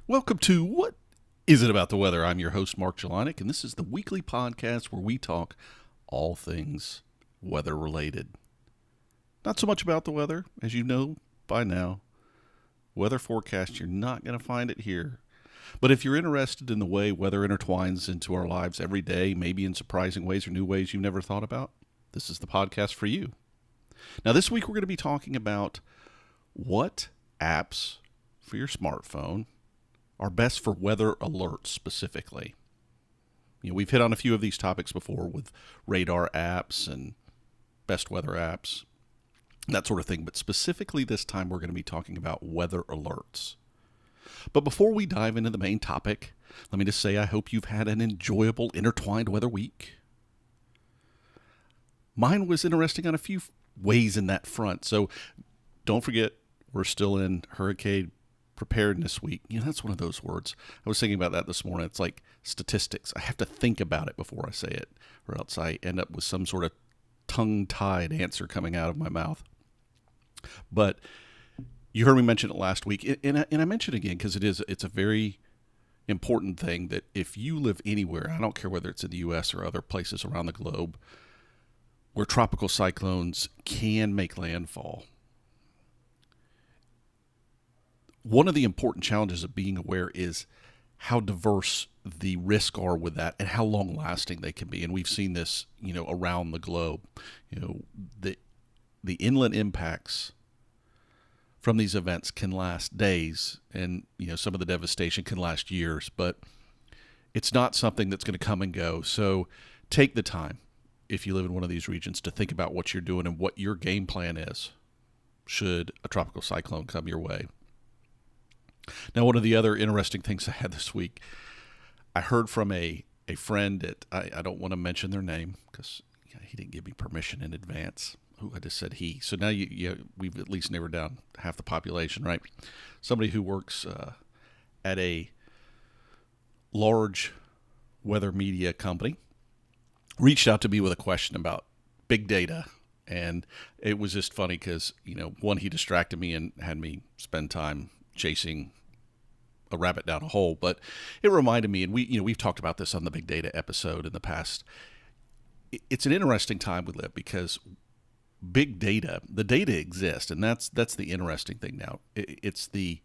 Welcome to What Is It About the Weather? I'm your host, Mark Jelonic, and this is the weekly podcast where we talk all things weather-related. Not so much about the weather, as you know by now. Weather forecast, you're not going to find it here. But if you're interested in the way weather intertwines into our lives every day, maybe in surprising ways or new ways you've never thought about, this is the podcast for you. Now, this week we're going to be talking about what apps for your smartphone are best for weather alerts specifically. You know, we've hit on a few of these topics before with radar apps and best weather apps, that sort of thing. But specifically this time we're going to be talking about weather alerts. But before we dive into the main topic, let me just say I hope you've had an enjoyable intertwined weather week. Mine was interesting on a few ways in that front. So don't forget, we're still in hurricane preparedness week. You know, that's one of those words. I was thinking about that this morning. It's like statistics. I have to think about it before I say it, or else I end up with some sort of tongue-tied answer coming out of my mouth. But you heard me mention it last week, and I mention it again because it's a very important thing that if you live anywhere, I don't care whether it's in the U.S. or other places around the globe, where tropical cyclones can make landfall, one of the important challenges of being aware is how diverse the risks are with that and how long lasting they can be. And we've seen this, around the globe. The inland impacts from these events can last days, and, some of the devastation can last years, but it's not something that's going to come and go. So take the time, if you live in one of these regions, to think about what you're doing and what your game plan is should a tropical cyclone come your way. Now, one of the other interesting things I had this week, I heard from a friend that I don't want to mention their name because he didn't give me permission in advance. Ooh, I just said he. So now we've at least narrowed down half the population, right? Somebody who works at a large weather media company reached out to me with a question about big data. And it was just funny because, one, he distracted me and had me spend time chasing a rabbit down a hole, but it reminded me, and we've talked about this on the big data episode in the past. It's an interesting time we live because big data, the data exists, and that's the interesting thing now. It's the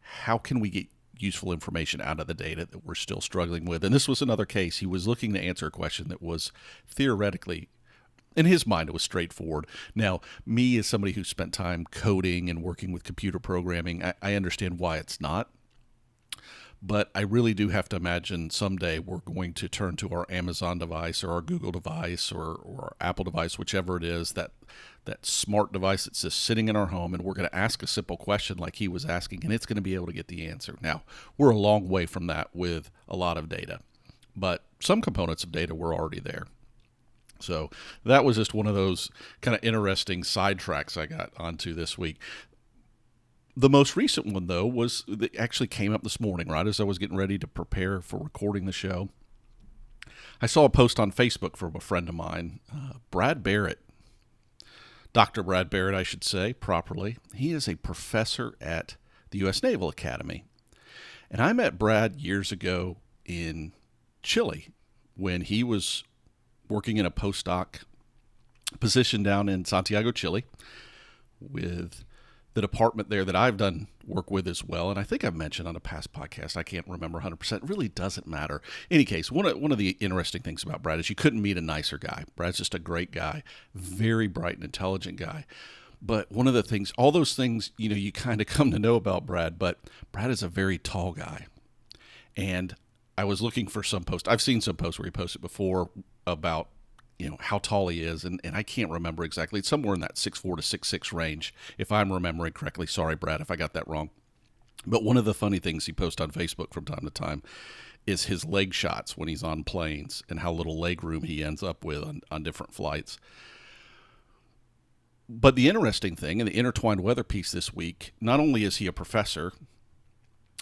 how can we get useful information out of the data that we're still struggling with. And this was another case. He was looking to answer a question that was theoretically, in his mind, it was straightforward. Now, me as somebody who spent time coding and working with computer programming, I understand why it's not. But I really do have to imagine someday we're going to turn to our Amazon device or our Google device or our Apple device, whichever it is, that smart device that's just sitting in our home, and we're going to ask a simple question like he was asking, and it's going to be able to get the answer. Now, we're a long way from that with a lot of data, but some components of data were already there. So that was just one of those kind of interesting sidetracks I got onto this week. The most recent one, though, that actually came up this morning, right as I was getting ready to prepare for recording the show. I saw a post on Facebook from a friend of mine, Brad Barrett, Dr. Brad Barrett, I should say, properly. He is a professor at the U.S. Naval Academy. And I met Brad years ago in Chile when he was working in a postdoc position down in Santiago, Chile, with the department there that I've done work with as well. And I think I've mentioned on a past podcast, I can't remember 100%. It really doesn't matter. In any case, one of the interesting things about Brad is you couldn't meet a nicer guy. Brad's just a great guy, very bright and intelligent guy. But one of the things, all those things, you kind of come to know about Brad, but Brad is a very tall guy. And I was looking for some post. I've seen some posts where he posted before about how tall he is, and I can't remember exactly. It's somewhere in that 6'4" to 6'6" range, if I'm remembering correctly. Sorry, Brad, if I got that wrong. But one of the funny things he posts on Facebook from time to time is his leg shots when he's on planes and how little leg room he ends up with on different flights. But the interesting thing, and the intertwined weather piece this week, not only is he a professor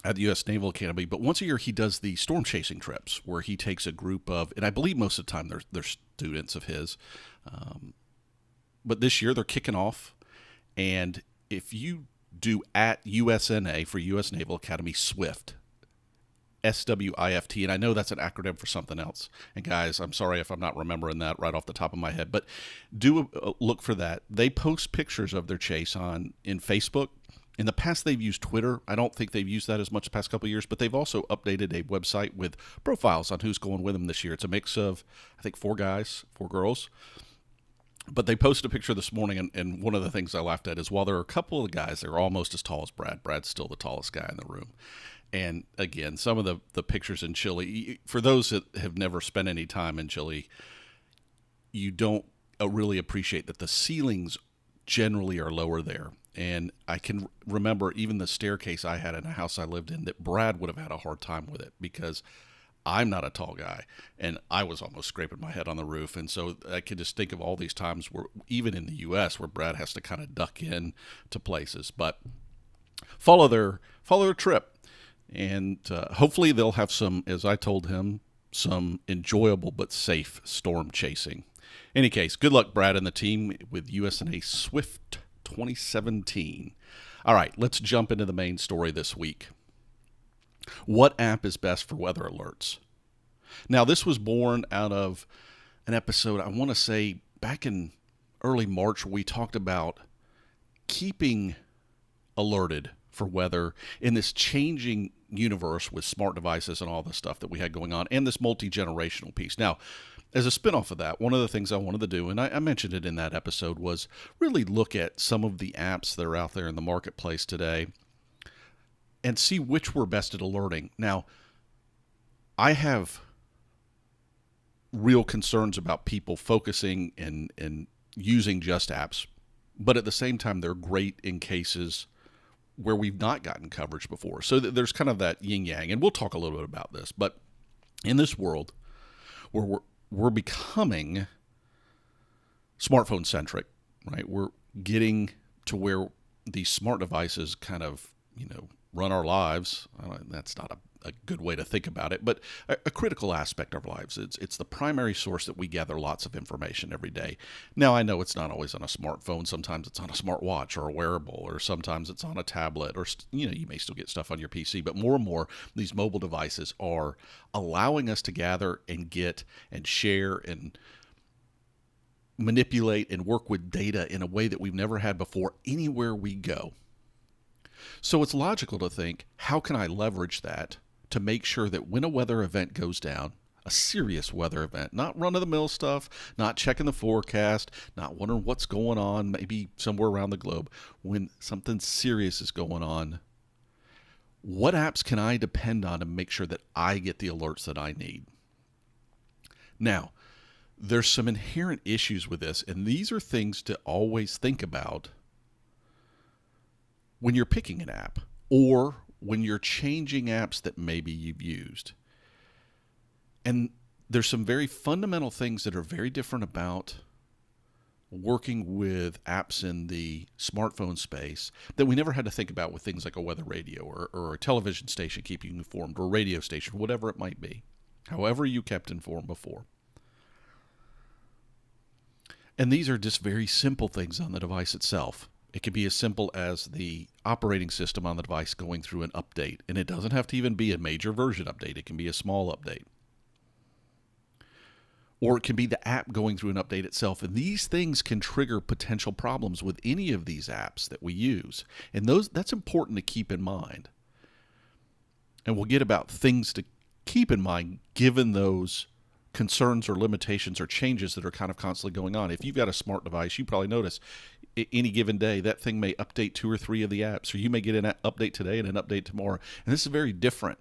at the U.S. Naval Academy, but once a year he does the storm chasing trips where he takes a group of, and I believe most of the time they're students of his, but this year they're kicking off, and if you do at USNA for U.S. Naval Academy Swift, SWIFT, and I know that's an acronym for something else. And guys, I'm sorry if I'm not remembering that right off the top of my head, but do look for that. They post pictures of their chase in Facebook. In the past, they've used Twitter. I don't think they've used that as much the past couple of years, but they've also updated a website with profiles on who's going with them this year. It's a mix of, I think, 4 guys, 4 girls. But they posted a picture this morning, and one of the things I laughed at is while there are a couple of guys, they're almost as tall as Brad. Brad's still the tallest guy in the room. And again, some of the pictures in Chile, for those that have never spent any time in Chile, you don't really appreciate that the ceilings generally are lower there. And I can remember even the staircase I had in a house I lived in that Brad would have had a hard time with it because I'm not a tall guy, and I was almost scraping my head on the roof. And so I can just think of all these times where, even in the U.S., where Brad has to kind of duck in to places. But follow their trip, and hopefully they'll have some, as I told him, some enjoyable but safe storm chasing. In any case, good luck, Brad, and the team with USNA Swift 2017. All right, let's jump into the main story this week. What app is best for weather alerts? Now, this was born out of an episode, I want to say, back in early March, where we talked about keeping alerted for weather in this changing universe with smart devices and all the stuff that we had going on, and this multi-generational piece. Now, as a spinoff of that, one of the things I wanted to do, and I mentioned it in that episode, was really look at some of the apps that are out there in the marketplace today and see which were best at alerting. Now, I have real concerns about people focusing and using just apps, but at the same time, they're great in cases where we've not gotten coverage before. So there's kind of that yin-yang, and we'll talk a little bit about this. But in this world where we're becoming smartphone-centric, right? We're getting to where these smart devices kind of, run our lives. That's not a good way to think about it, but a critical aspect of our lives. It's the primary source that we gather lots of information every day. Now, I know it's not always on a smartphone. Sometimes it's on a smartwatch or a wearable, or sometimes it's on a tablet, or you may still get stuff on your PC. But more and more, these mobile devices are allowing us to gather and get and share and manipulate and work with data in a way that we've never had before anywhere we go. So it's logical to think, how can I leverage that to make sure that when a weather event goes down, a serious weather event, not run-of-the-mill stuff, not checking the forecast, not wondering what's going on, maybe somewhere around the globe, when something serious is going on, what apps can I depend on to make sure that I get the alerts that I need? Now, there's some inherent issues with this, and these are things to always think about when you're picking an app or when you're changing apps that maybe you've used. And there's some very fundamental things that are very different about working with apps in the smartphone space that we never had to think about with things like a weather radio or a television station keeping you informed, or a radio station, whatever it might be, however you kept informed before. And these are just very simple things on the device itself. It can be as simple as the operating system on the device going through an update. And it doesn't have to even be a major version update. It can be a small update. Or it can be the app going through an update itself. And these things can trigger potential problems with any of these apps that we use. And that's important to keep in mind. And we'll get about things to keep in mind given those concerns or limitations or changes that are kind of constantly going on. If you've got a smart device, you probably notice any given day that thing may update 2 or 3 of the apps, or you may get an update today and an update tomorrow. And this is very different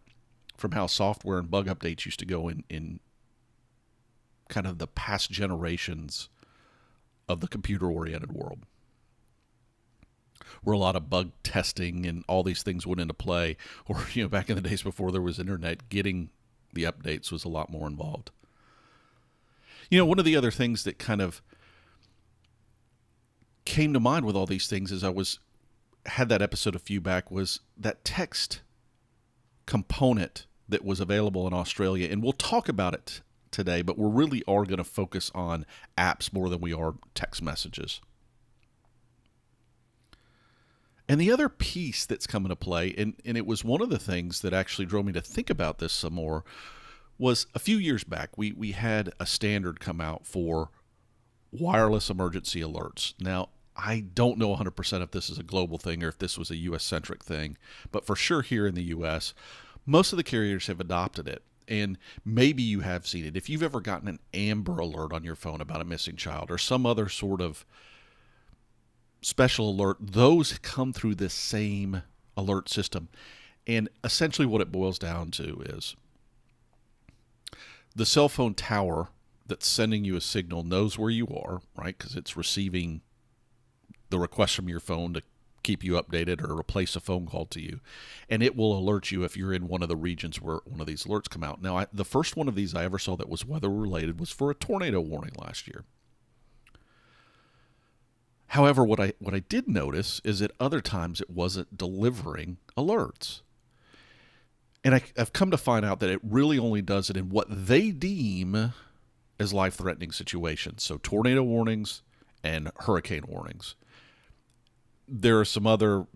from how software and bug updates used to go in kind of the past generations of the computer-oriented world, where a lot of bug testing and all these things went into play. Or, back in the days before there was internet, getting the updates was a lot more involved. One of the other things that kind of came to mind with all these things as I had that episode a few back was that text component that was available in Australia. And we'll talk about it today, but we really are going to focus on apps more than we are text messages. And the other piece that's come into play, and it was one of the things that actually drove me to think about this some more, was a few years back, we had a standard come out for wireless emergency alerts. Now, I don't know 100% if this is a global thing or if this was a U.S.-centric thing, but for sure here in the U.S., most of the carriers have adopted it. And maybe you have seen it. If you've ever gotten an Amber Alert on your phone about a missing child or some other sort of special alert, those come through this same alert system. And essentially what it boils down to is the cell phone tower that's sending you a signal knows where you are, right? Because it's receiving the request from your phone to keep you updated or replace a phone call to you. And it will alert you if you're in one of the regions where one of these alerts come out. Now, the first one of these I ever saw that was weather related was for a tornado warning last year. However, what I did notice is that other times it wasn't delivering alerts. And I've come to find out that it really only does it in what they deem as life-threatening situations. So tornado warnings and hurricane warnings. There are some other,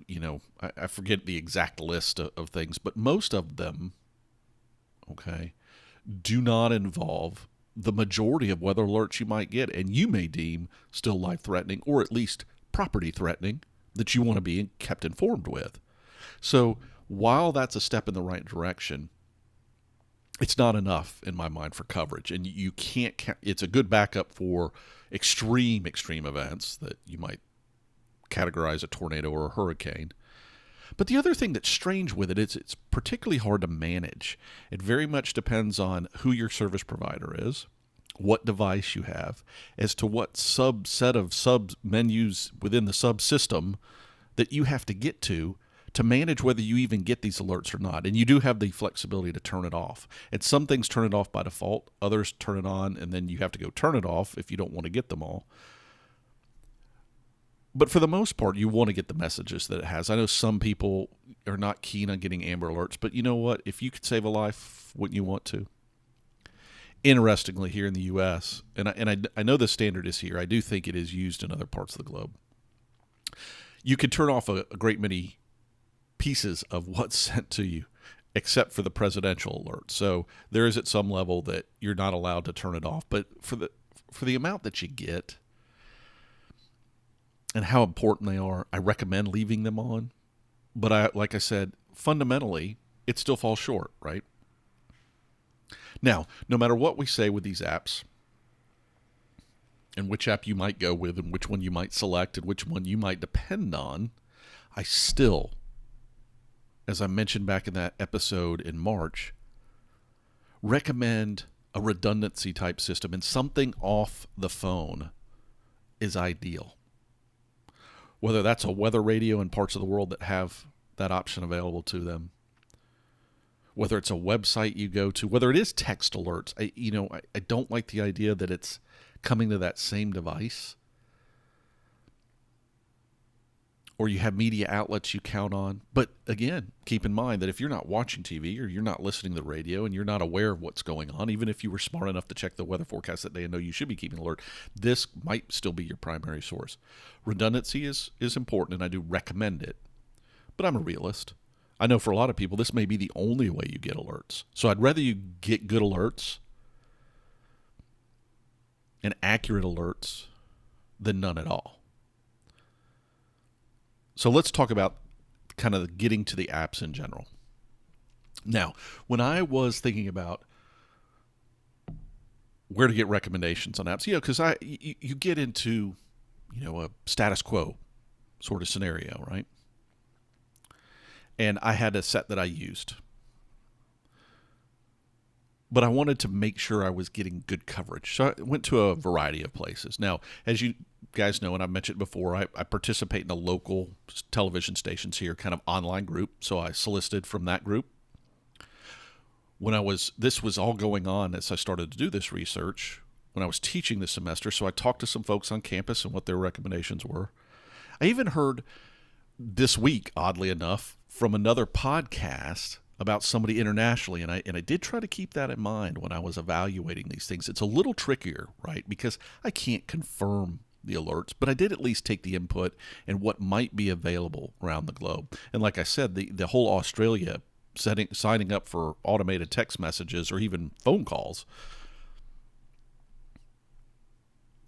I forget the exact list of things, but most of them, okay, do not involve the majority of weather alerts you might get, and you may deem still life-threatening or at least property-threatening that you want to be kept informed with. So while that's a step in the right direction, it's not enough in my mind for coverage, and you can't. It's a good backup for extreme events that you might categorize a tornado or a hurricane. But the other thing that's strange with it is it's particularly hard to manage. It very much depends on who your service provider is, what device you have, as to what subset of sub-menus within the subsystem that you have to get to manage whether you even get these alerts or not. And you do have the flexibility to turn it off. And some things turn it off by default, others turn it on, and then you have to go turn it off if you don't want to get them all. But for the most part, you want to get the messages that it has. I know some people are not keen on getting Amber Alerts, but you know what? If you could save a life, wouldn't you want to? Interestingly, here in the U.S., and I know the standard is here, I do think it is used in other parts of the globe. You can turn off a great many pieces of what's sent to you, except for the presidential alert. So there is at some level that you're not allowed to turn it off. But for the amount that you get and how important they are, I recommend leaving them on. But like I said, fundamentally, it still falls short, right? Now, no matter what we say with these apps, and which app you might go with, and which one you might select, and which one you might depend on, I still, as I mentioned back in that episode in March, recommend a redundancy type system, and something off the phone is ideal. Whether that's a weather radio in parts of the world that have that option available to them, whether it's a website you go to, whether it is text alerts. I don't like the idea that it's coming to that same device. Or you have media outlets you count on. But again, keep in mind that if you're not watching TV or you're not listening to the radio and you're not aware of what's going on, even if you were smart enough to check the weather forecast that day and know you should be keeping alert, this might still be your primary source. Redundancy is important, and I do recommend it. But I'm a realist. I know for a lot of people, this may be the only way you get alerts. So I'd rather you get good alerts and accurate alerts than none at all. So let's talk about kind of getting to the apps in general. Now, when I was thinking about where to get recommendations on apps, because you get into, a status quo sort of scenario, right? And I had a set that I used. But I wanted to make sure I was getting good coverage. So I went to a variety of places. Now, as you guys know, and I've mentioned before, I participate in a local television stations here, kind of online group. So I solicited from that group. This was all going on as I started to do this research when I was teaching this semester. So I talked to some folks on campus and what their recommendations were. I even heard this week, oddly enough, from another podcast about somebody internationally, and I did try to keep that in mind when I was evaluating these things. It's a little trickier, right? Because I can't confirm the alerts, but I did at least take the input and what might be available around the globe. And like I said, the whole Australia signing up for automated text messages or even phone calls,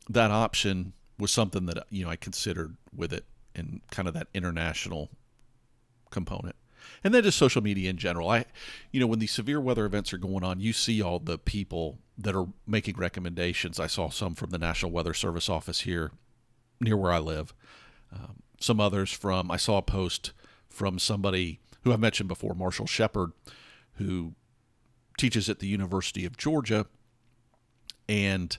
that option was something that I considered with it, and kind of that international component. And then just social media in general. When these severe weather events are going on, you see all the people that are making recommendations. I saw some from the National Weather Service office here near where I live. Some others I saw a post from somebody who I've mentioned before, Marshall Shepard, who teaches at the University of Georgia and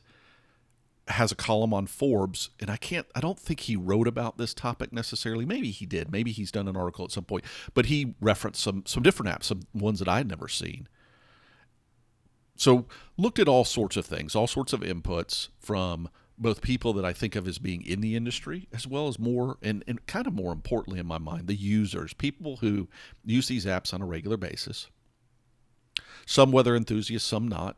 has a column on Forbes, and I don't think he wrote about this topic necessarily. Maybe he did. Maybe he's done an article at some point, but he referenced some different apps, some ones that I'd never seen. So looked at all sorts of things, all sorts of inputs from both people that I think of as being in the industry, as well as more, and kind of more importantly in my mind, the users, people who use these apps on a regular basis. Some weather enthusiasts, some not,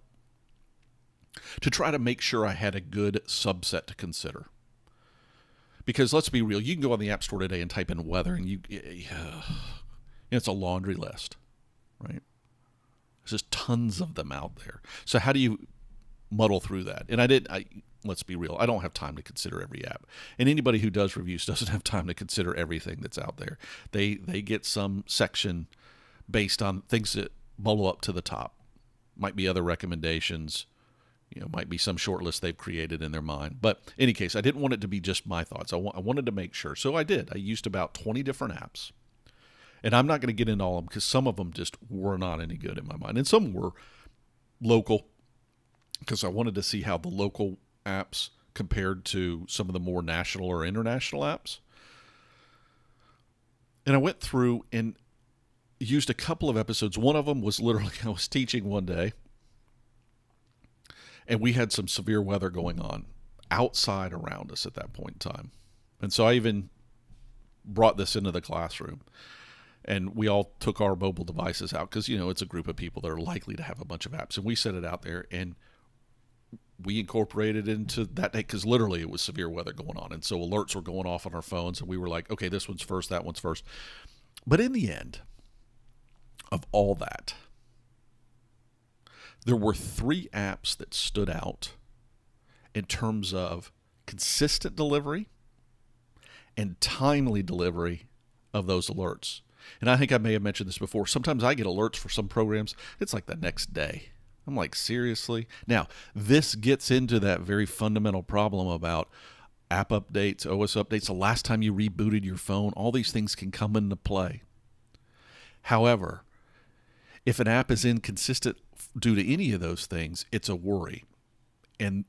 to try to make sure I had a good subset to consider. Because let's be real, you can go on the App Store today and type in weather, and it's a laundry list, right? There's just tons of them out there. So how do you muddle through that? And let's be real, I don't have time to consider every app. And anybody who does reviews doesn't have time to consider everything that's out there. They get some section based on things that bubble up to the top. Might be other recommendations. Might be some short list they've created in their mind. But in any case, I didn't want it to be just my thoughts. I wanted to make sure. So I did. I used about 20 different apps. And I'm not going to get into all of them because some of them just were not any good in my mind. And some were local because I wanted to see how the local apps compared to some of the more national or international apps. And I went through and used a couple of episodes. One of them was literally, I was teaching one day, and we had some severe weather going on outside around us at that point in time. And so I even brought this into the classroom. And we all took our mobile devices out because, it's a group of people that are likely to have a bunch of apps. And we set it out there, and we incorporated it into that day because literally it was severe weather going on. And so alerts were going off on our phones, and we were like, okay, this one's first, that one's first. But in the end of all that, there were 3 apps that stood out in terms of consistent delivery and timely delivery of those alerts. And I think I may have mentioned this before. Sometimes I get alerts for some programs. It's like the next day. I'm like, seriously? Now, this gets into that very fundamental problem about app updates, OS updates, the last time you rebooted your phone. All these things can come into play. However, if an app is inconsistent due to any of those things, it's a worry. And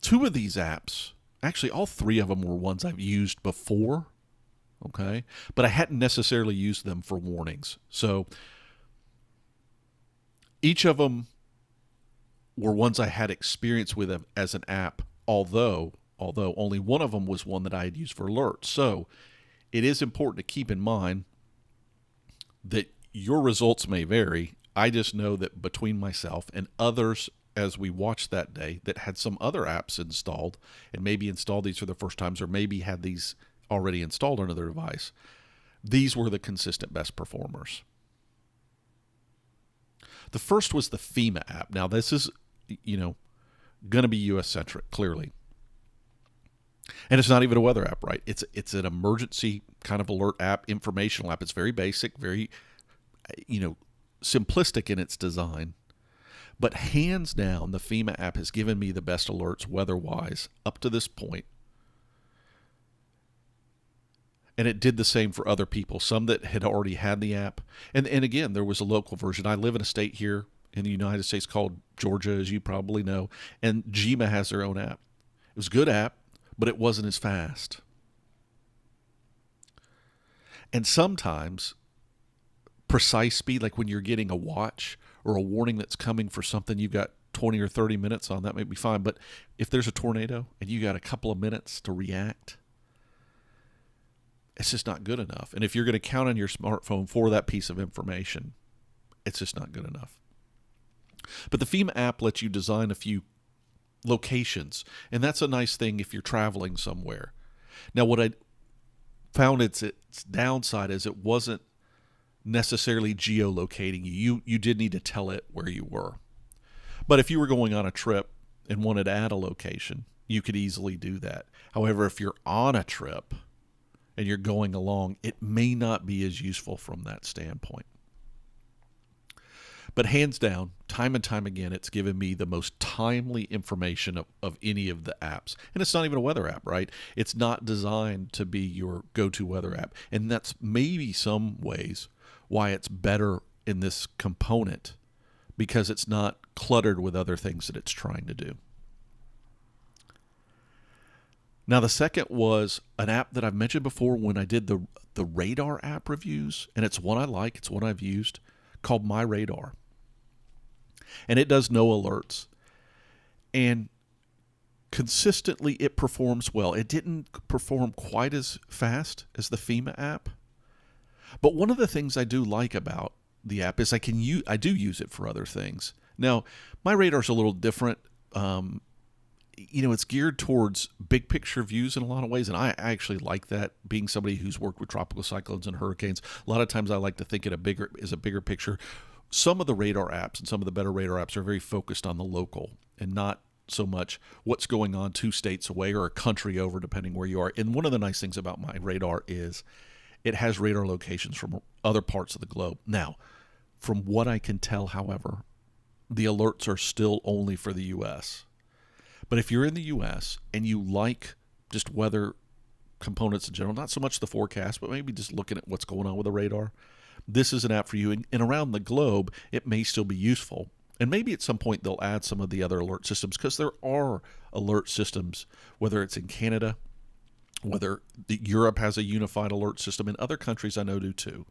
2 of these apps, actually all 3 of them were ones I've used before, okay? But I hadn't necessarily used them for warnings. So each of them were ones I had experience with them as an app, although only one of them was one that I had used for alerts. So it is important to keep in mind that your results may vary. I just know that between myself and others, as we watched that day, that had some other apps installed and maybe installed these for the first times or maybe had these already installed on their device, these were the consistent best performers. The first was the FEMA app. Now, this is, going to be U.S.-centric, clearly. And it's not even a weather app, right? It's an emergency kind of alert app, informational app. It's very basic, very simplistic in its design. But hands down, the FEMA app has given me the best alerts weather-wise up to this point. And it did the same for other people, some that had already had the app. And again, there was a local version. I live in a state here in the United States called Georgia, as you probably know, and GMA has their own app. It was a good app, but it wasn't as fast. And sometimes precise speed, like when you're getting a watch or a warning that's coming for something you've got 20 or 30 minutes on, that may be fine. But if there's a tornado and you got a couple of minutes to react, it's just not good enough. And if you're going to count on your smartphone for that piece of information, it's just not good enough. But the FEMA app lets you design a few locations. And that's a nice thing if you're traveling somewhere. Now, what I found its downside is it wasn't necessarily geolocating you. You did need to tell it where you were. But if you were going on a trip and wanted to add a location, you could easily do that. However, if you're on a trip and you're going along, it may not be as useful from that standpoint. But hands down, time and time again, it's given me the most timely information of any of the apps. And it's not even a weather app, right? It's not designed to be your go-to weather app. And that's maybe some ways why it's better in this component, because it's not cluttered with other things that it's trying to do. Now, the second was an app that I've mentioned before when I did the radar app reviews, and it's one I like, it's one I've used, called My Radar. And it does no alerts. And consistently, it performs well. It didn't perform quite as fast as the FEMA app. But one of the things I do like about the app is I do use it for other things. Now, My Radar's a little different. It's geared towards big picture views in a lot of ways, and I actually like that, being somebody who's worked with tropical cyclones and hurricanes. A lot of times I like to think it a bigger picture. Some of the radar apps and some of the better radar apps are very focused on the local and not so much what's going on 2 states away or a country over, depending where you are. And one of the nice things about My Radar is it has radar locations from other parts of the globe. Now, from what I can tell, however, the alerts are still only for the U.S. But if you're in the U.S. and you like just weather components in general, not so much the forecast, but maybe just looking at what's going on with the radar, this is an app for you. And around the globe, it may still be useful. And maybe at some point they'll add some of the other alert systems, because there are alert systems, whether it's in Canada, whether Europe has a unified alert system, and other countries I know do too.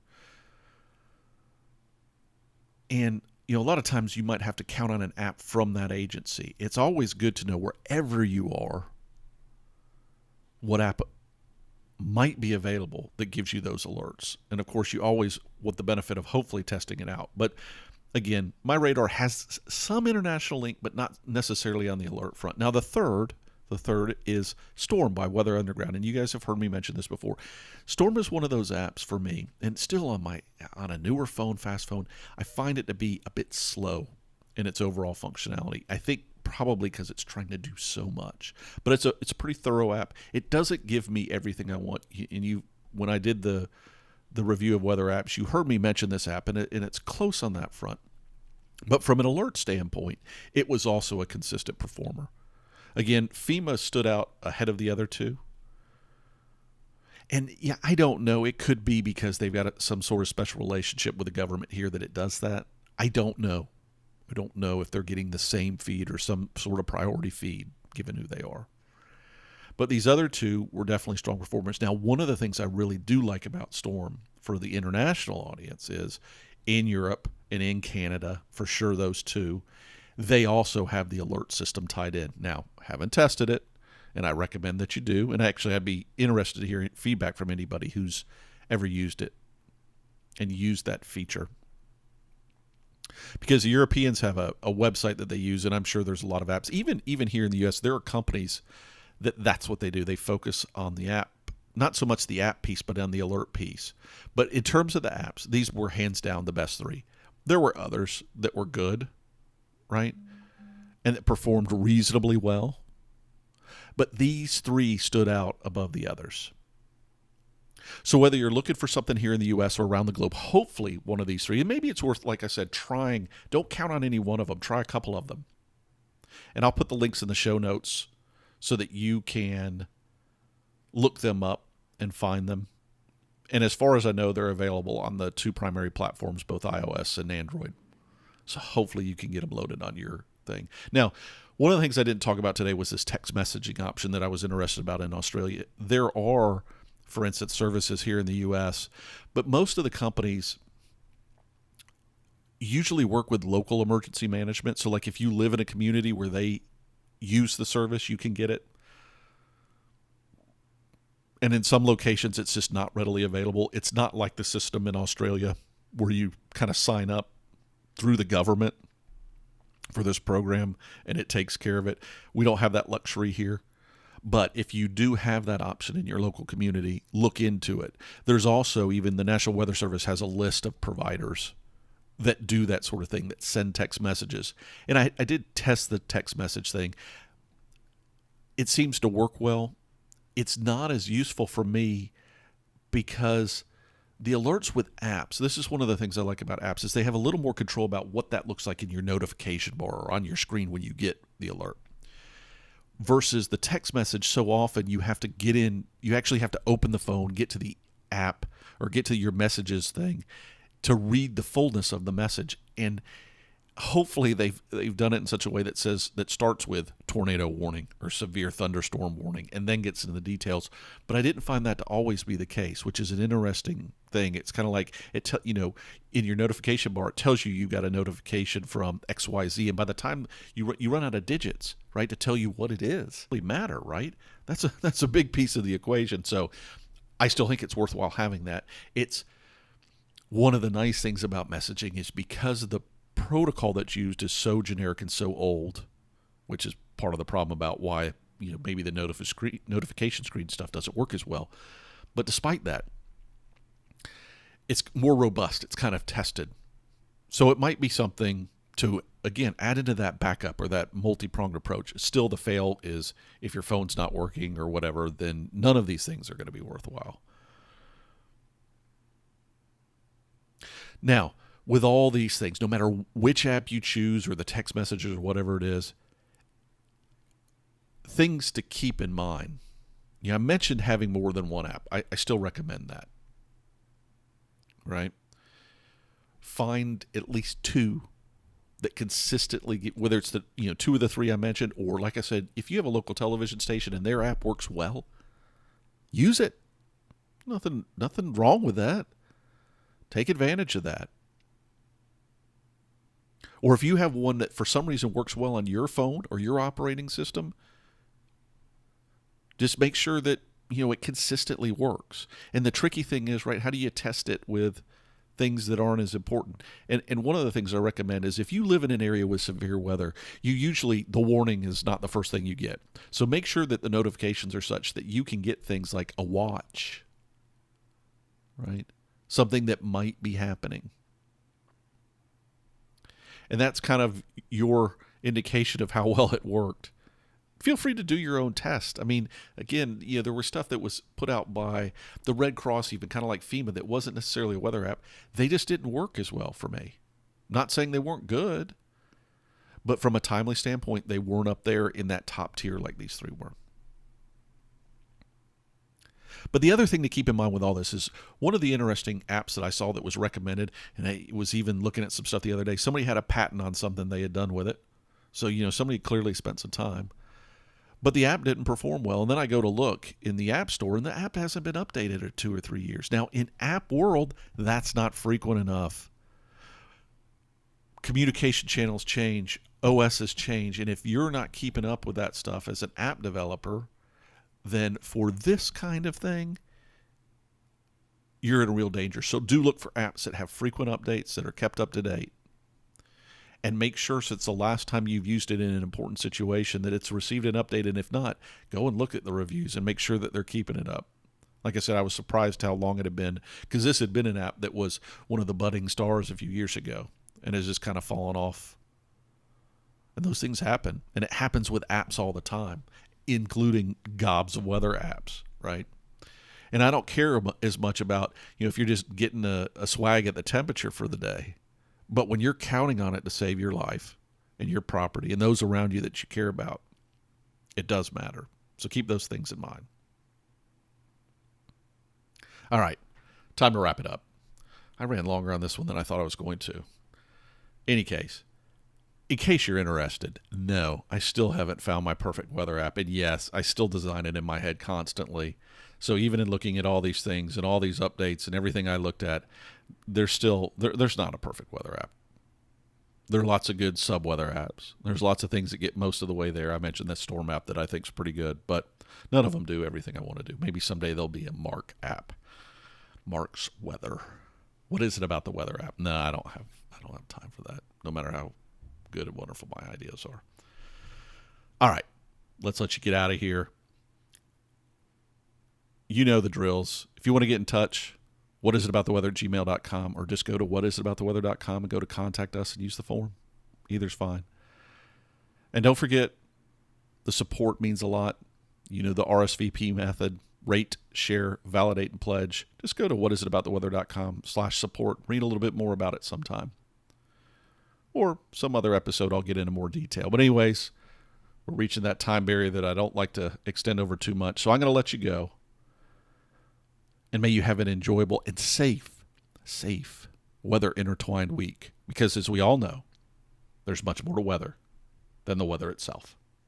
And a lot of times you might have to count on an app from that agency. It's always good to know wherever you are what app might be available that gives you those alerts. And of course, you always want the benefit of hopefully testing it out. But again, My Radar has some international link, but not necessarily on the alert front. Now, the third is Storm by Weather Underground. And you guys have heard me mention this before. Storm is one of those apps for me, and still on a newer phone, fast phone, I find it to be a bit slow in its overall functionality. I think probably because it's trying to do so much. But it's a pretty thorough app. It doesn't give me everything I want. And when I did the review of weather apps, you heard me mention this app, and it's close on that front. But from an alert standpoint, it was also a consistent performer. Again, FEMA stood out ahead of the other two. And yeah, I don't know. It could be because they've got some sort of special relationship with the government here that it does that. I don't know. I don't know if they're getting the same feed or some sort of priority feed, given who they are. But these other two were definitely strong performers. Now, one of the things I really do like about Storm for the international audience is in Europe and in Canada, for sure those two, they also have the alert system tied in. Now, haven't tested it, and I recommend that you do. And actually, I'd be interested to hear feedback from anybody who's ever used it and used that feature. Because the Europeans have a website that they use, and I'm sure there's a lot of apps. Even here in the U.S., there are companies that's what they do. They focus on the app, not so much the app piece, but on the alert piece. But in terms of the apps, these were hands down the best 3. There were others that were good, right? And that performed reasonably well. But these 3 stood out above the others. So whether you're looking for something here in the U.S. or around the globe, hopefully one of these 3, and maybe it's worth, like I said, trying. Don't count on any one of them. Try a couple of them. And I'll put the links in the show notes so that you can look them up and find them. And as far as I know, they're available on the 2 primary platforms, both iOS and Android. So hopefully you can get them loaded on your thing. Now, one of the things I didn't talk about today was this text messaging option that I was interested about in Australia. There are, for instance, services here in the U.S., but most of the companies usually work with local emergency management. So like if you live in a community where they use the service, you can get it. And in some locations, it's just not readily available. It's not like the system in Australia where you kind of sign up through the government for this program, and it takes care of it. We don't have that luxury here. But if you do have that option in your local community, look into it. There's also, even the National Weather Service has a list of providers that do that sort of thing, that send text messages. And I did test the text message thing. It seems to work well. It's not as useful for me because the alerts with apps, this is one of the things I like about apps, is they have a little more control about what that looks like in your notification bar or on your screen when you get the alert. Versus the text message, so often you have to get in, you actually have to open the phone, get to the app or get to your messages thing to read the fullness of the message. And hopefully they've done it in such a way that starts with tornado warning or severe thunderstorm warning and then gets into the details. But I didn't find that to always be the case, which is an interesting thing. It's kind of like in your notification bar, it tells you got a notification from XYZ, and by the time you run out of digits, right, to tell you what it is, it really matter, right? That's a big piece of the equation. So I still think it's worthwhile having that. It's one of the nice things about messaging is because of the protocol that's used is so generic and so old, which is part of the problem about why maybe the notification screen stuff doesn't work as well. But despite that, it's more robust. It's kind of tested. So it might be something to, again, add into that backup or that multi-pronged approach. Still, the fail is if your phone's not working or whatever, then none of these things are going to be worthwhile. Now, with all these things, no matter which app you choose or the text messages or whatever it is, things to keep in mind. I mentioned having more than one app. I still recommend that. Right? Find at least two that consistently get, whether it's the two of the three I mentioned, or like I said, if you have a local television station and their app works well, use it. Nothing wrong with that. Take advantage of that. Or if you have one that for some reason works well on your phone or your operating system, just make sure that it consistently works. And the tricky thing is, right, how do you test it with things that aren't as important? And one of the things I recommend is if you live in an area with severe weather, the warning is not the first thing you get. So make sure that the notifications are such that you can get things like a watch, right? Something that might be happening. And that's kind of your indication of how well it worked. Feel free to do your own test. I mean, again, there was stuff that was put out by the Red Cross, even kind of like FEMA, that wasn't necessarily a weather app. They just didn't work as well for me. Not saying they weren't good, but from a timely standpoint, they weren't up there in that top tier like these three were. But the other thing to keep in mind with all this is one of the interesting apps that I saw that was recommended, and I was even looking at some stuff the other day, somebody had a patent on something they had done with it. So, somebody clearly spent some time. But the app didn't perform well. And then I go to look in the App Store, and the app hasn't been updated in 2 or 3 years. Now, in app world, that's not frequent enough. Communication channels change. OSs change. And if you're not keeping up with that stuff as an app developer, then for this kind of thing, you're in real danger. So do look for apps that have frequent updates that are kept up to date. And make sure, since the last time you've used it in an important situation, that it's received an update. And if not, go and look at the reviews and make sure that they're keeping it up. Like I said, I was surprised how long it had been, because this had been an app that was one of the budding stars a few years ago and has just kind of fallen off. And those things happen. And it happens with apps all the time, including gobs of weather apps, right? And I don't care as much about, if you're just getting a swag at the temperature for the day. But when you're counting on it to save your life and your property and those around you that you care about, it does matter. So keep those things in mind. All right, time to wrap it up. I ran longer on this one than I thought I was going to. Any case, in case you're interested, no, I still haven't found my perfect weather app. And yes, I still design it in my head constantly. So even in looking at all these things and all these updates and everything I looked at, there's not a perfect weather app. There are lots of good sub-weather apps. There's lots of things that get most of the way there. I mentioned that storm app that I think is pretty good, but none of them do everything I want to do. Maybe someday there'll be a Mark app. Mark's Weather. What is it about the weather app? No, I don't have time for that, no matter how good and wonderful my ideas are. All right, let's let you get out of here. You know the drills. If you want to get in touch, whatisabouttheweather@gmail.com, or just go to whatisabouttheweather.com and go to contact us and use the form. Either's fine. And don't forget, the support means a lot. You know the RSVP method. Rate, share, validate, and pledge. Just go to whatisabouttheweather.com/support. Read a little bit more about it sometime. Or some other episode I'll get into more detail. But anyways, we're reaching that time barrier that I don't like to extend over too much. So I'm going to let you go. And may you have an enjoyable and safe weather-intertwined week. Because as we all know, there's much more to weather than the weather itself.